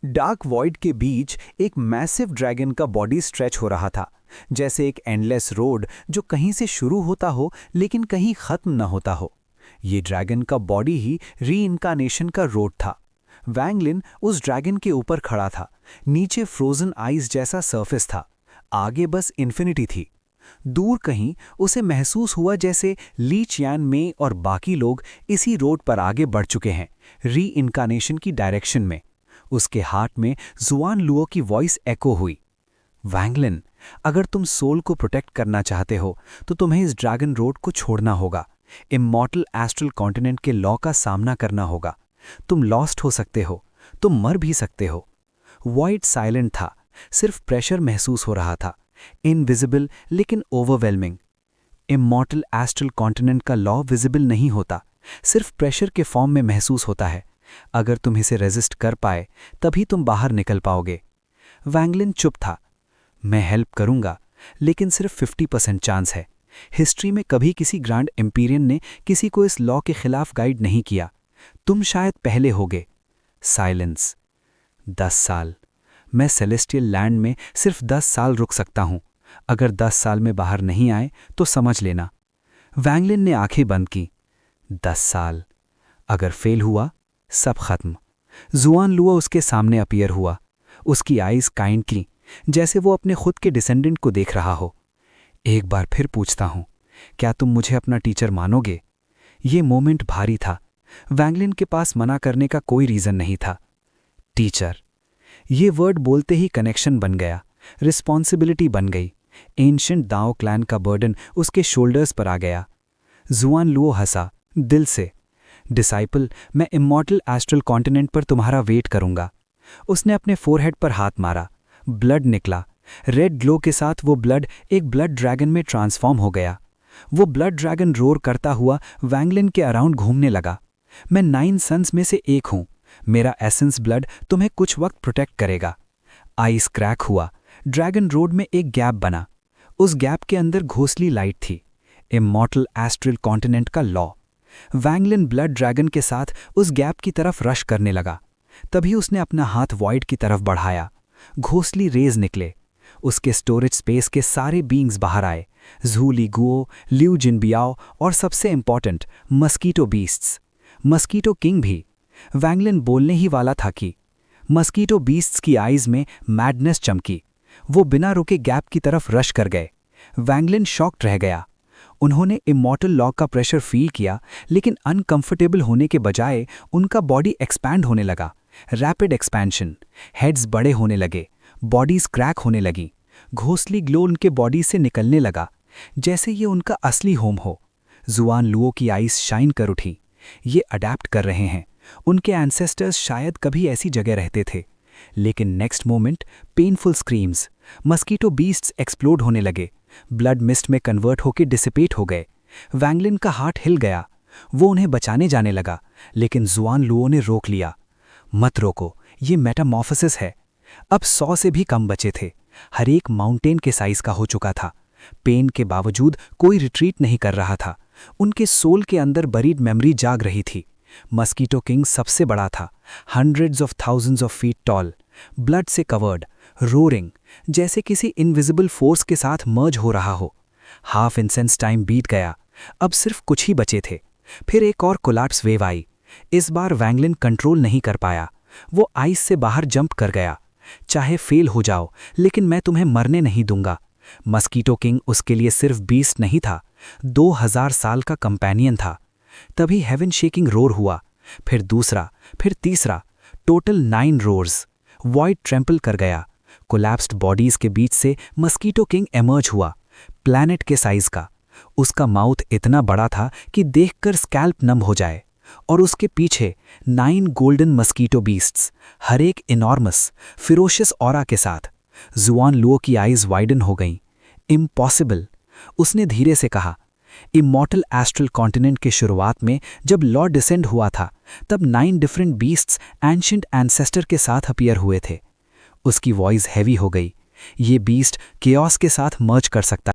Dark void के बीच एक massive dragon का बॉडी स्ट्रेच हो रहा था, जैसे एक एंडलेस रोड जो कहीं से शुरू होता हो लेकिन कहीं खत्म न होता हो। ये ड्रैगन का बॉडी ही रीइंकार्नेशन का रोड था। वैंग लिन उस ड्रैगन के ऊपर खड़ा था। नीचे फ्रोजन आइस जैसा सरफेस था, आगे बस इन्फिनिटी थी। दूर कहीं उसे महसूस हुआ जैसे ली चियान में और बाकी लोग इसी रोड पर आगे बढ़ चुके हैं, रीइंकार्नेशन की डायरेक्शन में। उसके हार्ट में जुआन लुओ की वॉइस एको हुई, वैंग लिन, अगर तुम सोल को प्रोटेक्ट करना चाहते हो तो तुम्हें इस ड्रैगन रोड को छोड़ना होगा। इमॉर्टल एस्ट्रल कॉन्टिनेंट के लॉ का सामना करना होगा। तुम लॉस्ट हो सकते हो, तुम मर भी सकते हो। वॉइड साइलेंट था, सिर्फ प्रेशर महसूस हो रहा था, इनविजिबल लेकिन ओवरवेलमिंग। इमॉर्टल एस्ट्रल कॉन्टिनेंट का लॉ विजिबल नहीं होता, सिर्फ प्रेशर के फॉर्म में महसूस होता है। अगर तुम इसे रेजिस्ट कर पाए तभी तुम बाहर निकल पाओगे। वैंग लिन चुप था। मैं हेल्प करूंगा, लेकिन सिर्फ 50% चांस है। हिस्ट्री में कभी किसी ग्रैंड एम्पीरियन ने किसी को इस लॉ के खिलाफ गाइड नहीं किया। तुम शायद पहले होगे। साइलेंस। 10 साल। मैं सेलेस्टियल लैंड में सिर्फ 10 साल रुक सकता हूं। अगर 10 साल में बाहर नहीं आए तो समझ लेना। वैंग लिन ने आंखें बंद की। 10 साल। अगर फेल हुआ, सब खत्म। जुआन लुओ उसके सामने अपीयर हुआ। उसकी आईज काइंड की, जैसे वो अपने खुद के डिसेंडेंट को देख रहा हो। एक बार फिर पूछता हूं, क्या तुम मुझे अपना टीचर मानोगे? ये मोमेंट भारी था। वैंग लिन के पास मना करने का कोई रीजन नहीं था। टीचर। ये वर्ड बोलते ही कनेक्शन बन गया, रिस्पॉन्सिबिलिटी बन गई। एंशिएंट दाओ क्लैन का बर्डन उसके शोल्डर्स पर आ गया। जुआन लुओ हंसा, दिल से। डिसाइपल, मैं इमॉर्टल एस्ट्रल कॉन्टिनेंट पर तुम्हारा वेट करूंगा। उसने अपने फोरहेड पर हाथ मारा। ब्लड निकला। रेड ग्लो के साथ वो ब्लड एक ब्लड ड्रैगन में ट्रांसफॉर्म हो गया। वो ब्लड ड्रैगन रोर करता हुआ वैंग लिन के अराउंड घूमने लगा। मैं 9 सन्स में से एक हूं। मेरा एसेंस ब्लड तुम्हें कुछ वक्त प्रोटेक्ट करेगा। आइस क्रैक हुआ। ड्रैगन रोड में एक गैप बना। उस गैप के अंदर घोंसली लाइट थी। इमॉर्टल एस्ट्रल कॉन्टिनेंट का लॉ। वैंग लिन ब्लड ड्रैगन के साथ उस गैप की तरफ रश करने लगा। तभी उसने अपना हाथ वॉइड की तरफ बढ़ाया। घोंसली रेज निकले। उसके स्टोरेज स्पेस के सारे बीइंग्स बाहर आए। झू ली गुओ, लिू जिनबियाओ और सबसे important mosquito beasts. Mosquito king भी। वैंग लिन बोलने ही वाला था कि मस्कीटो बीस्ट्स की आईज में मैडनेस चमकी। वो बिना रुके गैप की तरफ रश कर गए। वैंग लिन शॉक्ड रह गया। उन्होंने इमॉर्टल लॉ का प्रेशर फील किया, लेकिन अनकंफर्टेबल होने के बजाय उनका बॉडी एक्सपैंड होने लगा। Rapid expansion. हेड्स बड़े होने लगे, बॉडीज क्रैक होने लगी। घोंसली ग्लो उनके बॉडी से निकलने लगा, जैसे ये उनका असली होम हो। जुआन लुओ की आईज शाइन कर उठी। ये अडैप्ट कर रहे हैं। उनके एंसेस्टर्स शायद कभी ऐसी जगह रहते थे। लेकिन next moment, painful screams. Mosquito beasts explode होने लगे। ब्लड मिस्ट में कन्वर्ट होकर डिसिपेट हो गए। वैंग लिन का हार्ट हिल गया। वो उन्हें बचाने जाने लगा, लेकिन जुआन लुओ ने रोक लिया। मत रोको, ये मेटामॉर्फोसिस है। अब 100 से भी कम बचे थे। हर एक माउंटेन के साइज का हो चुका था। पेन के बावजूद कोई रिट्रीट नहीं कर रहा था। उनके सोल के अंदर बरीड मेमोरी जाग रही थी। मस्कीटो किंग सबसे बड़ा था, hundreds of thousands of feet tall, blood से कवर्ड, रोरिंग, जैसे किसी इनविजिबल फोर्स के साथ मर्ज हो रहा हो। हाफ इंसेंस टाइम बीत गया। अब सिर्फ कुछ ही बचे थे। फिर एक और कोलैप्स वेव आई। इस बार वैंग लिन कंट्रोल नहीं कर पाया। वो आइस से बाहर जंप कर गया। चाहे फेल हो जाओ, लेकिन मैं तुम्हें मरने नहीं दूंगा। मस्कीटो किंग उसके लिए सिर्फ बीस्ट नहीं था, 2000 साल का कंपेनियन था। तभी हेवन शेकिंग रोर हुआ, फिर दूसरा, फिर तीसरा, टोटल 9 रोर्स। वॉइड ट्रेम्पल कर गया। कोलैप्स्ड बॉडीज के बीच से मस्कीटो किंग एमर्ज हुआ, प्लैनेट के साइज का। उसका माउथ इतना बड़ा था कि देखकर स्कैल्प नम हो जाए। और उसके पीछे 9 गोल्डन मस्कीटो बीस्ट्स, हर एक इनॉर्मस, फिरोशियस ऑरा के साथ। जुआन लुओ की आईज वाइडन हो गईं। इम्पॉसिबल, उसने धीरे से कहा। इमॉर्टल एस्ट्रल कॉन्टिनेंट के शुरुआत में जब लॉ डिसेंड हुआ था, तब 9 डिफरेंट बीस्ट्स एंशिएंट एंसेस्टर के साथ अपीयर हुए थे। उसकी वॉइस हैवी हो गई। ये बीस्ट केओस के साथ मर्ज कर सकता